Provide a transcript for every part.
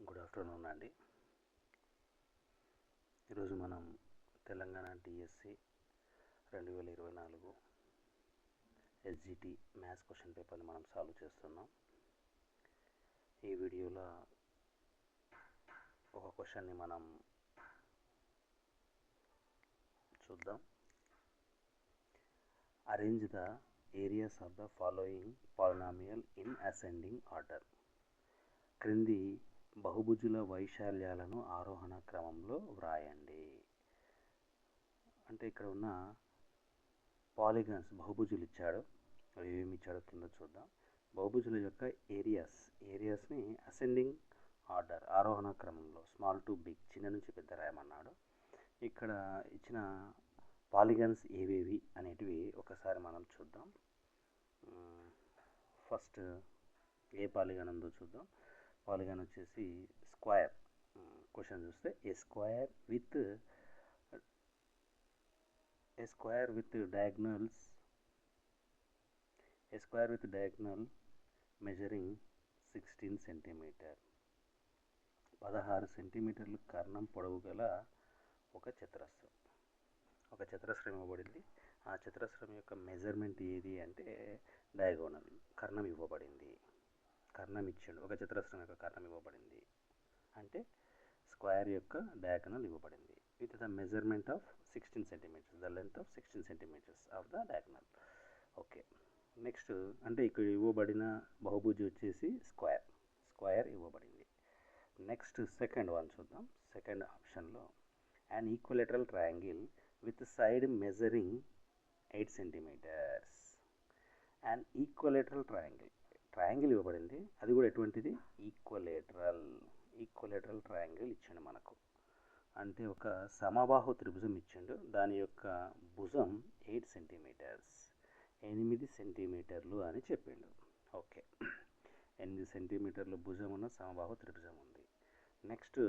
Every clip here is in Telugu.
గుడ్ ఆఫ్టర్నూన్ అండి. ఈరోజు మనం Telangana DSC 2024 SGT maths question పేపర్ని మనం సాల్వ్ చేస్తున్నాం. ఈ వీడియోలో ఒక క్వశ్చన్ని మనం చూద్దాం. Arrange the areas of the following polynomial in ascending order. క్రింది బహుభుజుల వైశాల్యాలను ఆరోహణ క్రమంలో వ్రాయండి. అంటే ఇక్కడ ఉన్న పాలిగన్స్ బహుభుజులు ఇచ్చాడు, అవి ఏమి ఇచ్చాడో కింద చూద్దాం. బహుభుజుల యొక్క ఏరియాస్ని అసెండింగ్ ఆర్డర్ ఆరోహణ క్రమంలో స్మాల్ టు బిగ్ చిన్న నుంచి పెద్ద రాయమన్నాడు. ఇక్కడ ఇచ్చిన పాలిగన్స్ ఏవేవి అనేటివి ఒకసారి మనం చూద్దాం. ఫస్ట్ ఏ పాలిగన్ ఉందో చూద్దాం. పాలిగన్ వచ్చేసి స్క్వేర్. క్వశ్చన్ చూస్తే a square with diagonal measuring 16 centimetre, 16 సెంటీమీటర్లు కర్ణం పొడవు గల ఒక చతురస్రం ఇవ్వబడింది. ఆ చతురస్రం యొక్క మెజర్మెంట్ ఏది అంటే డయాగోనల్, కర్ణం ఇవ్వబడింది. కర్ణం ఇచ్చాడు, ఒక చతురస్రం యొక్క కర్ణం ఇవ్వబడింది అంటే స్క్వేర్ యొక్క డయాగోనల్ ఇవ్వబడింది with the measurement of 16 centimetres, the length of 16 centimetres of the diagonal. Okay, next అంటే ఇక్కడ ఇవ్వబడిన బహుభుజి వచ్చేసి స్క్వేర్ ఇవ్వబడింది. నెక్స్ట్ సెకండ్ వన్ చూద్దాం. సెకండ్ ఆప్షన్లో an equilateral triangle with side measuring 8 centimetres. an equilateral triangle ఇవ్వబడింది, అది కూడా ఎటువంటిది ఈక్వలేటరల్ ట్రయాంగిల్ ఇచ్చాడు మనకు. అంటే ఒక సమబాహు త్రిభుజం ఇచ్చిండు, దాని యొక్క భుజం 8 సెంటీమీటర్స్, 8 సెంటీమీటర్లు అని చెప్పిండు. ఓకే, 8 సెంటీమీటర్ల భుజం ఉన్న సమబాహు త్రిభుజం ఉంది. నెక్స్ట్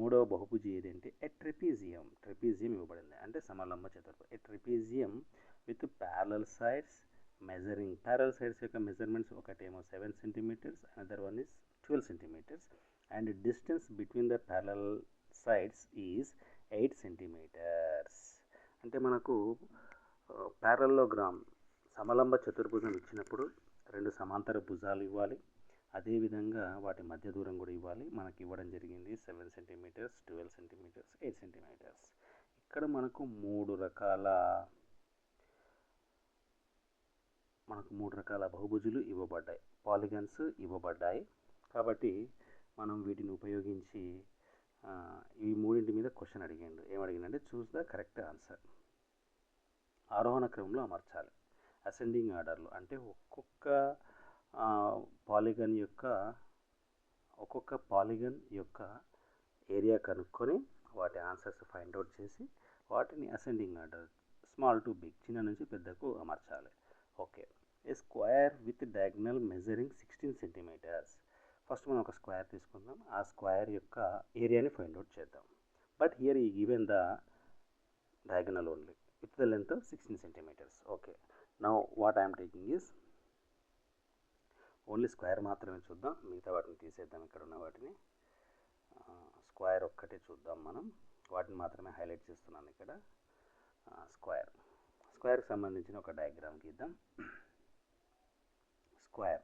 మూడవ బహుభుజి ఏదంటే ట్రెపీజియం ఇవ్వబడింది, అంటే సమలంబ చతుర్భుజం. Trapezium with parallel sides measuring, parallel sides యొక్క మెజర్మెంట్స్ ఒకటేమో 7 centimetres, another one is 12 centimetres, and distance between the parallel sides is 8 centimetres. అంటే మనకు ప్యారలోగ్రామ్ సమలంబ చతుర్భుజం ఇచ్చినప్పుడు 2 సమాంతర భుజాలు ఇవ్వాలి, అదేవిధంగా వాటి మధ్య దూరం కూడా ఇవ్వాలి. మనకి ఇవ్వడం జరిగింది 7 సెంటీమీటర్స్, 12 సెంటీమీటర్స్, 8 సెంటీమీటర్స్. ఇక్కడ మనకు మూడు రకాల బహుభుజులు ఇవ్వబడ్డాయి, పాలిగన్స్ ఇవ్వబడ్డాయి. కాబట్టి మనం వీటిని ఉపయోగించి ఈ మూడింటి మీద క్వశ్చన్ అడిగాడు. ఏమడిగిందంటే చూస్ ద కరెక్ట్ ఆన్సర్. ఆరోహణ క్రమంలో అమర్చాలి అసెండింగ్ ఆర్డర్లో, అంటే ఒక్కొక్క పాలిగన్ యొక్క ఏరియా కనుక్కొని వాటి ఆన్సర్స్ ఫైండ్ అవుట్ చేసి వాటిని ascending order small to big చిన్న నుంచి పెద్దకు అమర్చాలి. Okay, a square with diagonal measuring 16 centimetres. First మనం ఒక స్క్వేర్ తీసుకుందాం, ఆ స్క్వేర్ యొక్క ఏరియాని ఫైండ్ అవుట్ చేద్దాం. బట్ హియర్ ఈ given the diagonal only with the length of 16 centimetres. Okay, now what I'm taking is only square మాత్రమే చూద్దాం, మిగతా వాటిని తీసేద్దాం. ఇక్కడ ఉన్న వాటిని స్క్వేర్ ఒక్కటే చూద్దాం మనం, వాటిని మాత్రమే హైలైట్ చేస్తున్నాను ఇక్కడ. స్క్వేర్కి సంబంధించిన ఒక డయాగ్రామ్ గీద్దాం. స్క్వేర్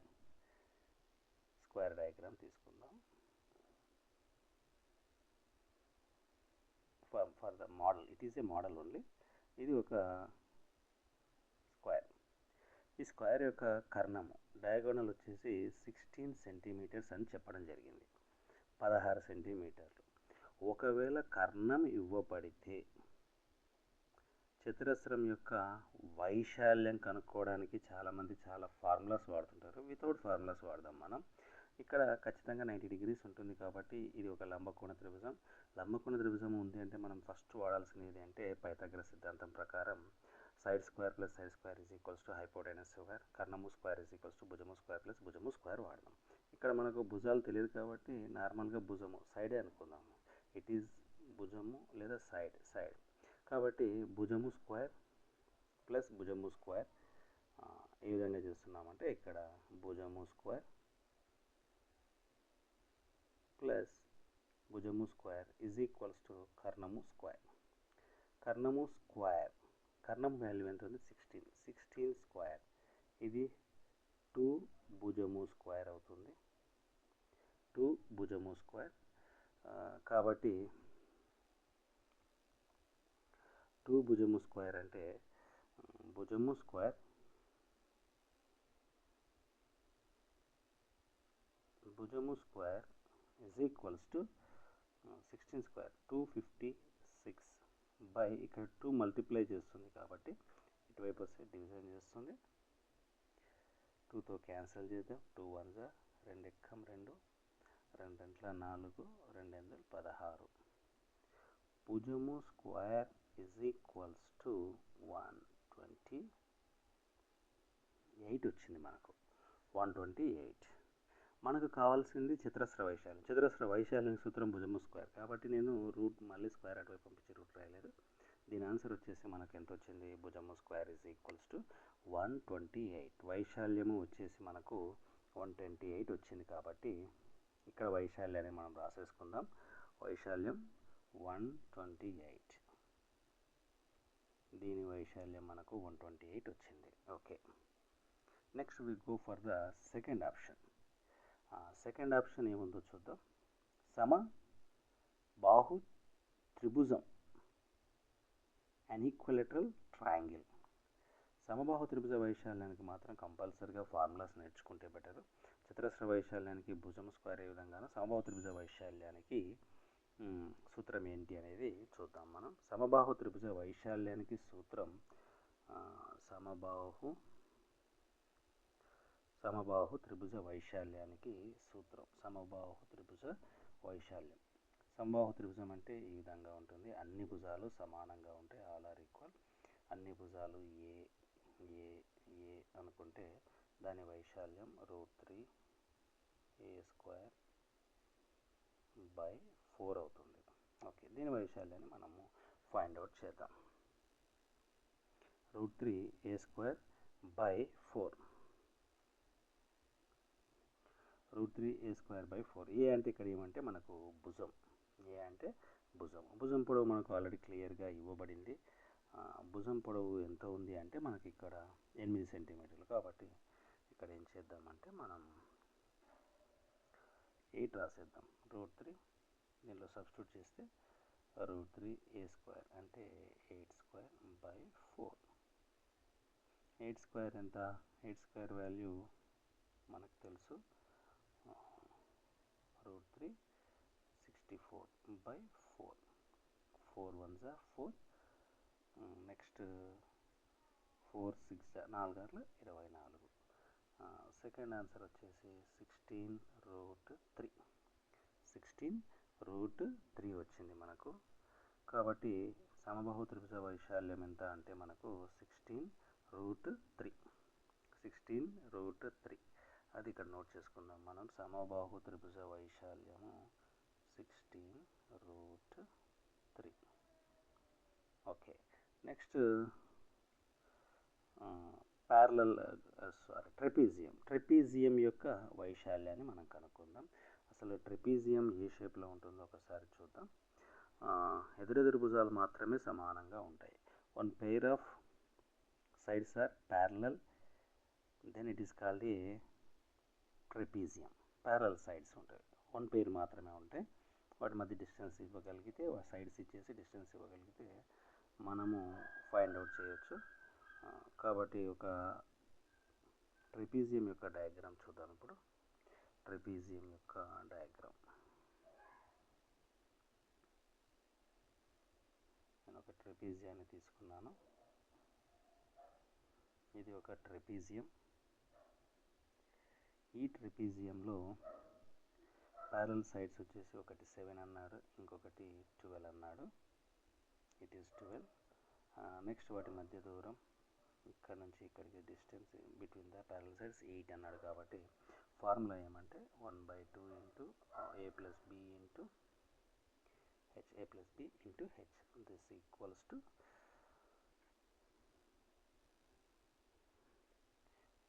డయాగ్రామ్ తీసుకుందాం for the model. It is a model only. ఇది ఒక స్క్వేర్. ఈ స్క్వేర్ యొక్క కర్ణము డయాగోనల్ వచ్చేసి 16 సెంటీమీటర్స్ అని చెప్పడం జరిగింది, 16 సెంటీమీటర్లు. ఒకవేళ కర్ణం ఇవ్వబడితే చతురస్రం యొక్క వైశాల్యం కనుక్కోవడానికి చాలామంది చాలా ఫార్ములాస్ వాడుతుంటారు. వితౌట్ ఫార్ములాస్ వాడదాం మనం. ఇక్కడ ఖచ్చితంగా 90 డిగ్రీస్ ఉంటుంది కాబట్టి ఇది ఒక లంబకోణ త్రిభుజం. లంబకోణ త్రిభుజం ఉంది అంటే మనం ఫస్ట్ వాడాల్సినది అంటే పైథాగరస్ సిద్ధాంతం ప్రకారం side square plus side square is equals to hypotenuse square, కర్ణము స్క్వేర్ ఈజ్ ఈక్వల్స్ టు భుజము స్క్వేర్ ప్లస్ భుజము స్క్వేర్ వాడదాం. ఇక్కడ మనకు భుజాలు తెలియదు కాబట్టి నార్మల్గా భుజము సైడే అనుకుందాము. ఇట్ ఈజ్ భుజము లేదా సైడ్. కాబట్టి భుజము స్క్వేర్ ప్లస్ భుజము స్క్వేర్ ఏ విధంగా చేస్తున్నామంటే ఇక్కడ భుజము స్క్వేర్ ప్లస్ భుజము స్క్వేర్ ఈజ్ ఈక్వల్స్ టు కర్ణము స్క్వేర్. కర్ణము స్క్వేర్, కర్ణం వాల్యూ ఎంత ఉంది 16, 16 స్క్వేర్ ఇది 2 భుజము స్క్వేర్ అవుతుంది. 2 భుజము స్క్వేర్ కాబట్టి 2 భుజము స్క్వేర్ అంటే భుజము square is equals to 16 square 256 by ఇక్కడ 2 మల్టిప్లై చేస్తుంది కాబట్టి ఇటువైపు వస్తే డివిజన్ చేస్తుంది. 2తో క్యాన్సిల్ చేద్దాం. 2 1 జా 2 ఎక్కం 2, 2 2 4, 2 8 16. భుజము స్క్వేర్ ఈజ్ ఈక్వల్స్ టు 128 వచ్చింది మనకు. 128 మనకు కావాల్సింది చతురస్ర వైశాల్యం. చతురస్ర వైశాల్యం సూత్రం భుజము స్క్వేర్ కాబట్టి నేను రూట్ మళ్ళీ స్క్వేర్ అటువైపు పంపించి రూట్ రాయలేదు. దీని ఆన్సర్ వచ్చేసి మనకు ఎంత వచ్చింది, భుజము స్క్వేర్ ఈజ్ ఈక్వల్స్ టు 128. వైశాల్యము వచ్చేసి మనకు 128 వచ్చింది కాబట్టి ఇక్కడ వైశాల్యాన్ని మనం రాసేసుకుందాం. వైశాల్యం 128, దీని వైశాల్యం మనకు 128 వచ్చింది. Okay, next we go for the second option. Second option ఏముందో చూద్దాం. సమ బాహు త్రిభుజం అన్ ఈక్విలేటరల్ ట్రయాంగిల్. సమబాహు త్రిభుజ వైశాల్యానికి మాత్రం కంపల్సరీగా ఫార్ములాస్ నేర్చుకుంటే బెటర్. చతురస్ర వైశాల్యానికి భుజం స్క్వేర్ ఏ విధంగానో సమబాహు త్రిభుజ వైశాల్యానికి సూత్రం ఏంటి అనేది చూద్దాం మనం. సమబాహు త్రిభుజ వైశాల్యానికి సూత్రం సమబాహు త్రిభుజ వైశాల్యానికి సూత్రం సమబాహు త్రిభుజ వైశాల్యం. సమబాహు త్రిభుజం అంటే ఈ విధంగా ఉంటుంది. అన్ని భుజాలు సమానంగా ఉంటాయి, ఆల్ ఆర్ ఈక్వల్. అన్ని భుజాలు ఏ ఏ ఏ అనుకుంటే దాని వైశాల్యం √3a²/4 అవుతుంది. ఓకే, దీని వైశాల్యాన్ని మనము ఫైండ్ అవుట్ చేద్దాం. √3a²/4 √3a²/4. ఏ అంటే ఇక్కడ ఏమంటే మనకు భుజం, ఏ అంటే భుజం పొడవు మనకు ఆల్రెడీ క్లియర్గా ఇవ్వబడింది. భుజం పొడవు ఎంత ఉంది అంటే మనకి ఇక్కడ 8 సెంటీమీటర్లు. కాబట్టి ఇక్కడ ఏం చేద్దామంటే మనం 8 రాసేద్దాం. √3 దీనిలో సబ్స్టిట్యూట్ చేస్తే √3a² అంటే 8²/4. 8² ఎంత, 8² వాల్యూ మనకు తెలుసు √3 64/4. 4 1 జా 4, నెక్స్ట్ 4 6 జా 4 6 24. సెకండ్ ఆన్సర్ వచ్చేసి 16√3 వచ్చింది మనకు. కాబట్టి సమబాహు త్రిభుజ వైశాల్యం ఎంత అంటే మనకు 16√3. అది ఇక్కడ నోట్ చేసుకుందాం మనం. సమబాహు త్రిభుజ వైశాల్యము 16√3. ఓకే, నెక్స్ట్ ట్రెపీజియం యొక్క వైశాల్యాన్ని మనం కనుక్కుందాం. అసలు ట్రెపీజియం ఏ షేప్లో ఉంటుందో ఒకసారి చూద్దాం. ఎదురెదురు భుజాలు మాత్రమే సమానంగా ఉంటాయి. One pair of sides are parallel, then it is called a trapezium. Parallel sides ఉంటాయి, వన్ పెయిర్ మాత్రమే ఉంటాయి. వాటి మధ్య డిస్టెన్స్ ఇవ్వగలిగితే, సైడ్స్ ఇచ్చేసి డిస్టెన్స్ ఇవ్వగలిగితే మనము ఫైండ్ అవుట్ చేయొచ్చు. కాబట్టి ఒక ట్రెపీజియం యొక్క డయాగ్రామ్ చూద్దాం ఇప్పుడు. ట్రెపీజియం యొక్క డయాగ్రామ్ నేను ఒక ట్రెపీజియాన్ని తీసుకున్నాను. ఇది ఒక ట్రెపీజియం. ఈ ట్రెపీజియంలో ప్యారల్ సైడ్స్ వచ్చేసి ఒకటి 7 అన్నాడు, ఇంకొకటి 12 అన్నాడు. It is 12. నెక్స్ట్ వాటి మధ్య దూరం ఇక్కడ నుంచి ఇక్కడికి distance between the parallel sides 8 అన్నాడు. కాబట్టి ఫార్ములా ఏమంటే 1/2 into a plus b into h, a plus b into h. This equals to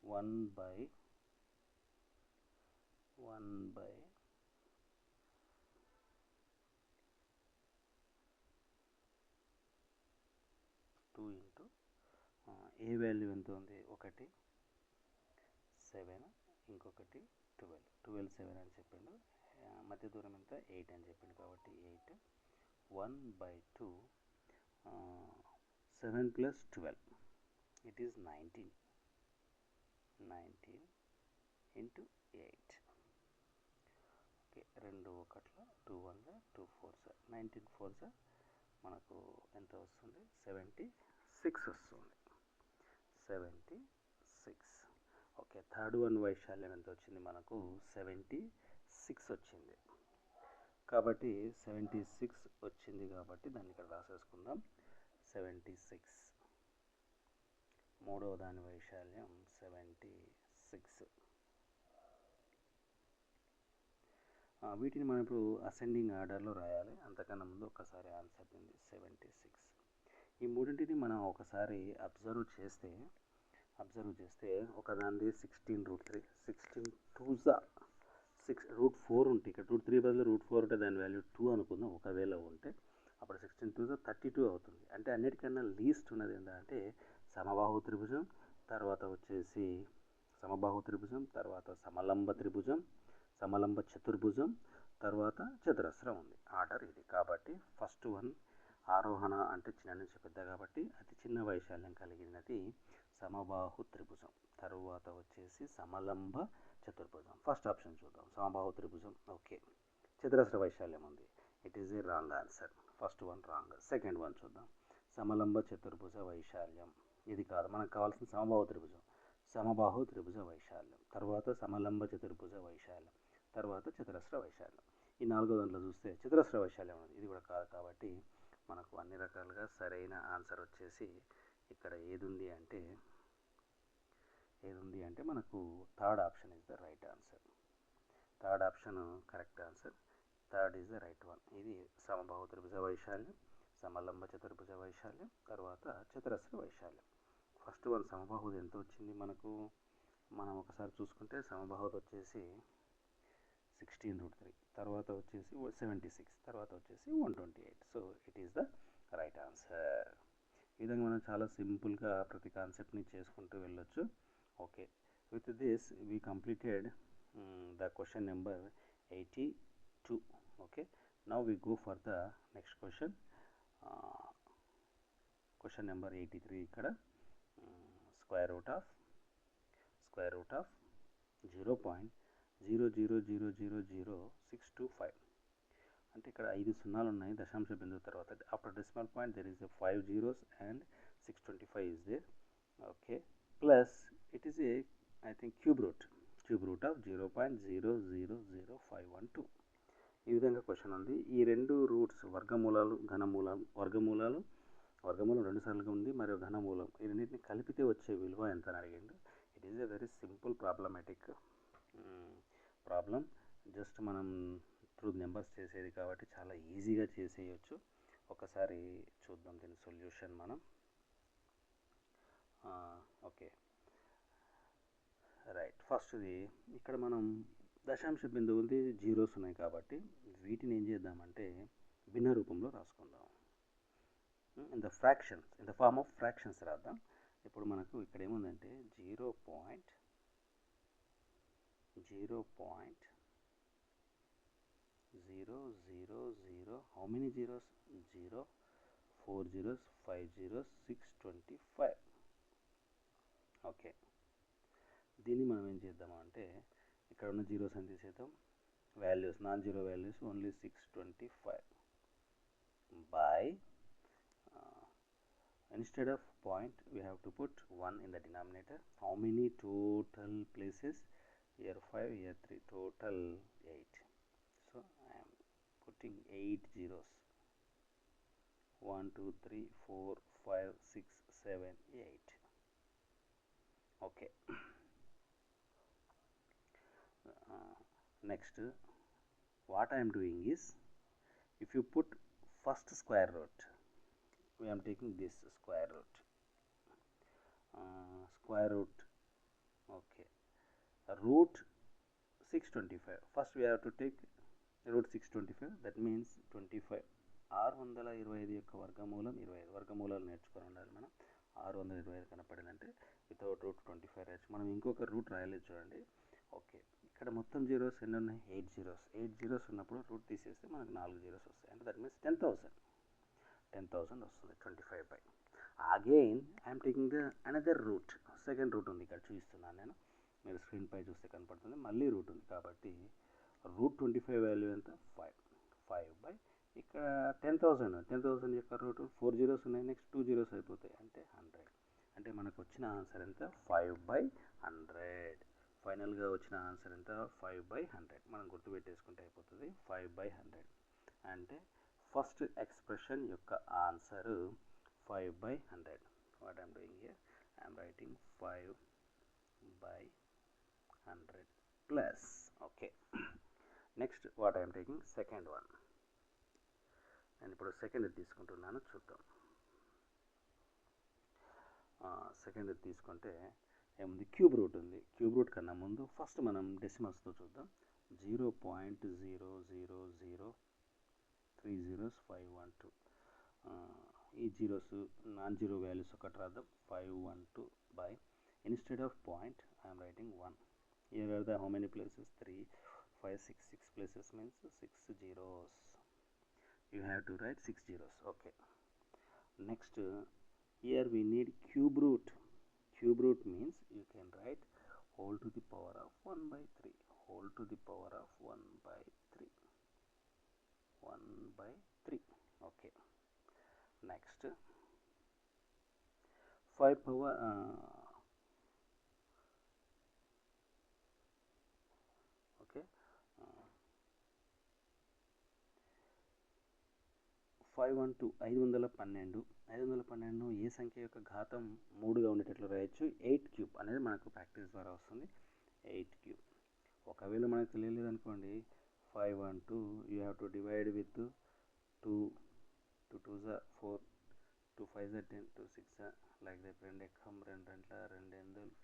1/2 1/2 A value ఎంత ఉంది? ఒకటి 7, ఇంకొకటి 12. 12 7 అని చెప్పిండు. మధ్య దూరం ఎంత? 8 అని చెప్పిండు కాబట్టి 8 1/2 7 + 12 ఇట్ ఈస్ 19 into 8. ఓకే, 2 1 2 1 2 4 19 4 మనకు ఎంత వస్తుంది? 76 వస్తుంది. 76. ఓకే, థర్డ్ వన్ వైశాల్యం ఎంత వచ్చింది మనకు? 76 వచ్చింది. కాబట్టి 76 వచ్చింది కాబట్టి దాన్ని ఇక్కడ రాసేసుకుందాం. 76. మూడవ దాని వైశాల్యం 76. వీటిని మనం ఇప్పుడు అసెండింగ్ ఆర్డర్లో రాయాలి. అంతకన్నా ముందు ఒకసారి ఆన్సర్ ఉంది 76. ఈ మూడింటిని మనం ఒకసారి అబ్జర్వ్ చేస్తే ఒకదానిది 16√3, 16 2s 6√4 ఉంటే ఇక్కడ √3 బదులు √4 ఉంటే దాని వాల్యూ 2 అనుకుందాం. ఒకవేళ ఉంటే అప్పుడు 16 2s 32 అవుతుంది. అంటే అన్నిటికన్నా లీస్ట్ ఉన్నది ఏంటంటే సమబాహు త్రిభుజం, తర్వాత వచ్చేసి సమబాహు త్రిభుజం, తర్వాత సమలంబ త్రిభుజం, సమలంబ చతుర్భుజం, తర్వాత చతురస్రం ఉంది. ఆర్డర్ ఇది. కాబట్టి ఫస్ట్ వన్ ఆరోహణ అంటే చిన్న నుంచి పెద్ద కాబట్టి అతి చిన్న వైశాల్యం కలిగినది సమబాహు త్రిభుజం. తరువాత వచ్చేసి సమలంబ చతుర్భుజం. ఫస్ట్ ఆప్షన్ చూద్దాం, సమబాహు త్రిభుజం. ఓకే, చతురస్ర వైశాల్యం ఉంది. It is a wrong answer. First one wrong. Second one చూద్దాం, సమలంబ చతుర్భుజ వైశాల్యం. ఇది కాదు, మనకు కావాల్సిన సమబాహు త్రిభుజం. సమబాహు త్రిభుజ వైశాల్యం, తర్వాత సమలంబ చతుర్భుజ వైశాల్యం, తర్వాత చతురస్ర వైశాల్యం. ఈ నాలుగో దాంట్లో చూస్తే చతురస్ర వైశాల్యం ఉంది. ఇది కూడా కాదు కాబట్టి మనకు అన్ని రకాలుగా సరైన ఆన్సర్ వచ్చేసి ఇక్కడ ఏది ఉంది అంటే మనకు third option is the right answer. Third option correct answer. Third is the right one. ఇది సమబాహు త్రిభుజ వైశాల్యం, సమలంబ చతుర్భుజ వైశాల్యం, తర్వాత చతురస్ర వైశాల్యం. ఫస్ట్ వన్ సమబాహుది ఎంత వచ్చింది మనకు? మనం ఒకసారి చూసుకుంటే సమబాహుది వచ్చేసి 16√3, తర్వాత వచ్చేసి 76, తర్వాత వచ్చేసి 128. So it is the right answer. ఈ విధంగా మనం చాలా సింపుల్గా ప్రతి కాన్సెప్ట్ని చేసుకుంటూ వెళ్ళొచ్చు. Okay, with this we completed the question number 82. Okay, now we go for the next question. Question number 83. ఇక్కడ స్క్వేర్ రూట్ ఆఫ్ 0.0000625. అంటే ఇక్కడ 5 సున్నాలు ఉన్నాయి దశాంశ బిందువు తర్వాత. After decimal point there is 5 zeros and 625 is there. Okay, plus it is A I think cube root of 0.000512. ఈ విధంగా క్వశ్చన్ ఉంది. ఈ రెండు రూట్స్ వర్గమూలాలు, వర్గమూలం 2 సార్లుగా ఉంది, మరియు ఘనమూలం ఈ రెండింటిని కలిపితే వచ్చే విలువ ఎంత అని అడిగిండు. It is a very simple problematic problem. Just మనం త్రూ నెంబర్స్ చేసేది కాబట్టి చాలా ఈజీగా చేసేయచ్చు. ఒకసారి చూద్దాం దీని సొల్యూషన్ మనం. ఓకే రైట్, ఫస్ట్ది ఇక్కడ మనం దశాంశ బిందువు ఉంది, జీరోస్ ఉన్నాయి కాబట్టి వీటిని ఏం చేద్దామంటే భిన్న రూపంలో రాసుకుందాం. In the form of fractions రాద్దాం. ఇప్పుడు మనకు ఇక్కడ ఏముందంటే 0.000 how many zeros? 0 4 zeros 5 zeros 625. Okay, దీన్ని మనం ఏం చేద్దాము అంటే ఇక్కడ ఉన్న జీరోస్ అని తీసేద్దాం. Values non zero values only 625 by instead of point we have to put 1 in the denominator. How many total places? Here 5, here 3, total 8. So I am putting 8 zeros. 1 2 3 4 5 6 7 8. Okay. Next what I am doing is, if you put first square root, we am taking this square root. Okay, root 625. First we have to take root 625, that means 25. 625 యొక్క వర్గమూలం 25. వర్గమూలాలు నేర్చుకొని ఉండాలి మనం. 625 కనపడిందంటే వితౌట్ రూట్ 25 రాయొచ్చు. మనం ఇంకొక రూట్ రాయలేదు చూడండి. ఓకే, ఇక్కడ మొత్తం జీరోస్ ఎన్ని ఉన్నాయి? 8 జీరోస్. 8 జీరోస్ ఉన్నప్పుడు రూట్ తీసేస్తే మనకు 4 జీరోస్ వస్తాయి. అంటే దట్ మీన్స్ 10,000 వస్తుంది 25/. Again I'm taking the another root. Second root ఉంది ఇక్కడ చూపిస్తున్నాను నేను, మీరు స్క్రీన్ పై చూస్తే కనపడుతుంది. మళ్ళీ రూట్ ఉంది కాబట్టి రూట్ 25 వాల్యూ ఎంత? 5 ఇక్కడ 10,000 యొక్క రూట్ 4 జీరోస్ ఉన్నాయి, నెక్స్ట్ 2 జీరోస్ అయిపోతాయి అంటే 100. అంటే మనకు వచ్చిన ఆన్సర్ ఎంత? 5/100. ఫైనల్గా వచ్చిన ఆన్సర్ ఎంత? 5/100. మనం గుర్తుపెట్టేసుకుంటే అయిపోతుంది 5/100. అంటే ఫస్ట్ ఎక్స్ప్రెషన్ యొక్క answer 5/100. What I'm doing here, I'm writing 5/100 plus. Okay, next what I'm taking second one. నేను ఇప్పుడు సెకండ్ తీసుకుంటున్నాను, చూద్దాం. సెకండ్ తీసుకుంటే ఏముంది? క్యూబ్ రూట్ ఉంది. క్యూబ్ రూట్ కన్నా ముందు ఫస్ట్ మనం డెసిమల్స్తో చూద్దాం. 0.0030512. ఈ జీరోస్ నాన్ జీరో వాల్యూస్ ఒకటి రాద్దాం. 512 instead of point I'm writing 1. Here are the how many places? 3 5 6 6 places means 6 zeros. You have to write 6 zeros. Okay, next here we need cube root. Cube root means you can write whole to the power of 1/3. Whole to the power of 1/3. 1/3. Okay, next 5 power 512 512 ఏ సంఖ్య యొక్క ఘాతం 3గా ఉండేటట్లు రాయొచ్చు. 8 క్యూబ్ అనేది మనకు ప్రాక్టీస్ ద్వారా వస్తుంది. 8 క్యూబ్. ఒకవేళ మనకు తెలియలేదు అనుకోండి, 512 you have to divide with 2. 2 2s 4, 2 5s 10, 2 6 like that. 2 ఎక్కం 2 రెంట్ల 2 ఎందులు,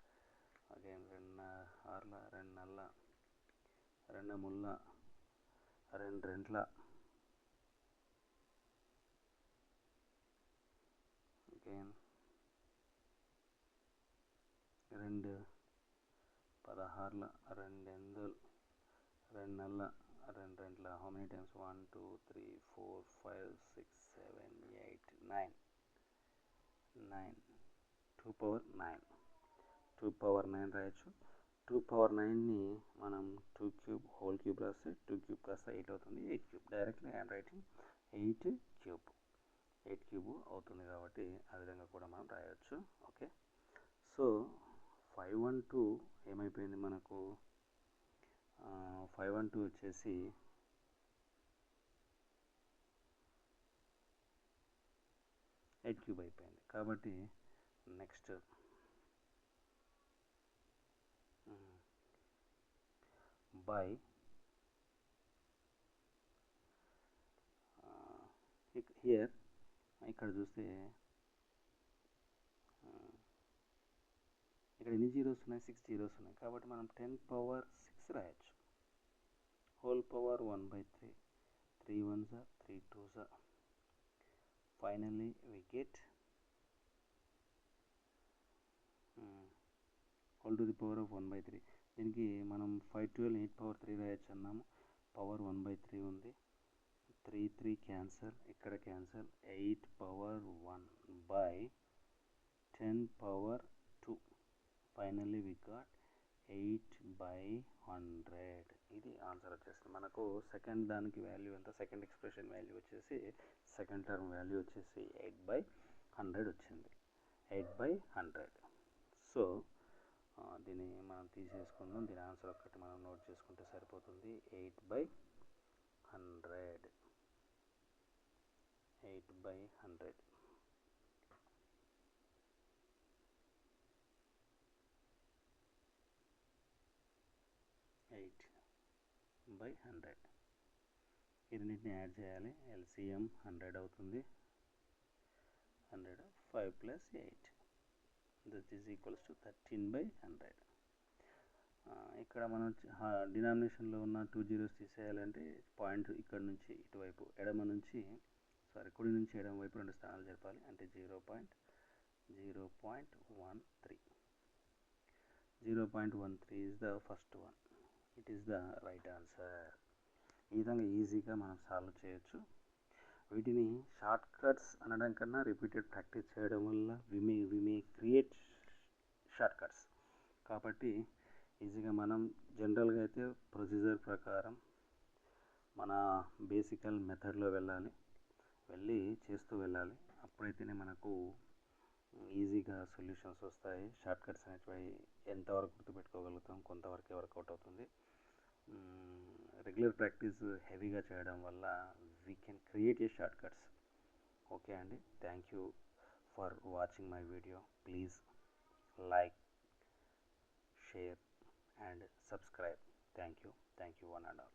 అగైన్ 2 ఆర్ల 2 నల్ల 2 ముల్ల 2 రెంట్ల, అగైన్ 2 16ల 2 ఎందులు 2 నల్ల 2 రెంట్ల. How many times? 1 2 3 4 5 6 7 8 9. 2 power 9. 2 power 9 రాయొచ్చు. 2 power 9ని మనం 2 క్యూబ్ హోల్ క్యూబ్ రాస్తే 2 క్యూబ్ కాస్త 8 అవుతుంది. 8 cube. Directly I'm writing 8 cube. 8 cube అవుతుంది కాబట్టి ఆ విధంగా కూడా మనం రాయవచ్చు. ఓకే, సో 512 ఏమైపోయింది మనకు? 512 వచ్చేసి 8 క్యూబ్ అయిపోయింది. కాబట్టి నెక్స్ట్ బై హియర్ ఇక్కడ చూస్తే ఇక్కడ ఎన్ని జీరోస్ ఉన్నాయి? 6 జీరోస్ ఉన్నాయి. కాబట్టి మనం 10 power 6 రాయొచ్చు. Whole power 1/3. 3 1s 3 2s. Finally we get whole to the power of 1/3. దీనికి మనం 5 12 8 power 3 రాయొచ్చు అన్నాము. పవర్ 1/3 ఉంది. 3 3 క్యాన్సల్, ఇక్కడ cancel. 8 power 1/10 power 2. Finally we got 8/100. ఇది ఆన్సర్ వచ్చేస్తుంది మనకు. సెకండ్ దానికి వాల్యూ ఎంత? సెకండ్ ఎక్స్ప్రెషన్ వాల్యూ వచ్చేసి, సెకండ్ టర్మ్ వాల్యూ వచ్చేసి 8/100 వచ్చింది. 8/100. సో దీన్ని మనం తీసేసుకుందాం. దీని ఆన్సర్ ఒక్కటి మనం నోట్ చేసుకుంటే సరిపోతుంది. 8/100. 8/100. 8/100. ఈ రెండింటిని యాడ్ చేయాలి. ఎల్సిఎం 100 అవుతుంది. 100 5 + 8 దట్ ఈజ్ ఈక్వల్స్ టు 13/100. ఇక్కడ మనం డినామినేషన్లో ఉన్న 2 జీరోస్ తీసేయాలంటే పాయింట్ ఇక్కడ నుంచి ఇటువైపు కుడి నుంచి ఎడమ వైపు 2 స్థానాలు జరపాలి. అంటే 0.2 0.13. 0.13 is the first one. It is the right answer. ఈ విధంగా ఈజీగా మనం సాల్వ్ చేయొచ్చు. వీటిని షార్ట్ కట్స్ అనడం కన్నా రిపీటెడ్ ప్రాక్టీస్ చేయడం వల్ల వి మే క్రియేట్ షార్ట్ కట్స్. కాబట్టి ఈజీగా మనం జనరల్గా అయితే ప్రొసీజర్ ప్రకారం మన బేసికల్ మెథడ్లో వెళ్ళి చేస్తూ వెళ్ళాలి. అప్పుడైతేనే మనకు ఈజీగా సొల్యూషన్స్ వస్తాయి. షార్ట్ కట్స్ అనేటివి ఎంతవరకు గుర్తుపెట్టుకోగలుగుతాం, కొంతవరకే వర్కౌట్ అవుతుంది. రెగ్యులర్ ప్రాక్టీస్ హెవీగా చేయడం వల్ల we can create a short cuts. Okay అండి, thank you for watching my video. Please like, share and subscribe. Thank you one and all.